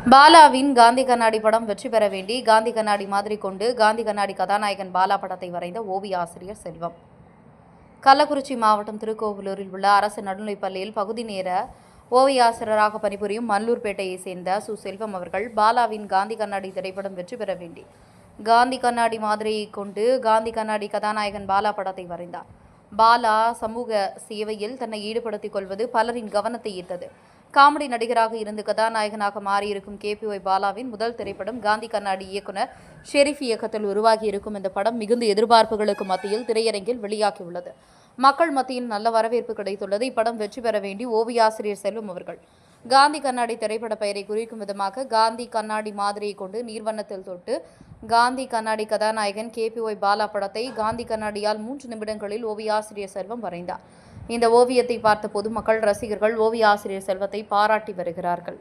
பாலாவின் காந்தி கண்ணாடி படம் வெற்றி பெற வேண்டி காந்தி கண்ணாடி மாதிரி கொண்டு காந்தி கண்ணாடி கதாநாயகன் பாலா படத்தை வரைந்த ஓவிய ஆசிரியர் செல்வம். கள்ளக்குறிச்சி மாவட்டம் திருக்கோவிலூரில் உள்ள அரசு நடுநிலைப்பள்ளியில் பகுதி நேர ஓவிய ஆசிரியராக பணிபுரியும் மல்லூர்பேட்டையை சேர்ந்த செல்வம் அவர்கள் பாலாவின் காந்தி கண்ணாடி திரைப்படம் வெற்றி பெற வேண்டி காந்தி கண்ணாடி மாதிரியை கொண்டு காந்தி கண்ணாடி கதாநாயகன் பாலா படத்தை வரைந்தார். பாலா சமூக சேவையில் தன்னை ஈடுபடுத்திக் கொள்வது பலரின் கவனத்தை ஈர்த்தது. காமெடி நடிகராக இருந்து கதாநாயகனாக மாறியிருக்கும் கேபிஒய் பாலாவின் முதல் திரைப்படம் காந்தி கண்ணாடி இயக்குனர் ஷெரீப் இயக்கத்தில் உருவாகியிருக்கும் இந்த படம் மிகுந்த எதிர்பார்ப்புகளுக்கு மத்தியில் திரையரங்கில் வெளியாகியுள்ளது. மக்கள் மத்தியில் நல்ல வரவேற்பு கிடைத்துள்ளது. இப்படம் வெற்றி பெற வேண்டி ஓவியாசிரியர் செல்வம் அவர்கள் காந்தி கண்ணாடி திரைப்பட பெயரை குறிக்கும் விதமாக காந்தி கண்ணாடி மாதிரியை கொண்டு நீர்வண்ணத்தில் தொட்டு காந்தி கண்ணாடி கதாநாயகன் கேபிஒய் பாலா படத்தை காந்தி கண்ணாடியால் 3 நிமிடங்களில் ஓவியாசிரியர் செல்வம் வரைந்தார். இந்த ஓவியத்தை பார்த்த பொதுமக்கள், ரசிகர்கள் ஓவிய ஆசிரியர் செல்வத்தை பாராட்டி வருகிறார்கள்.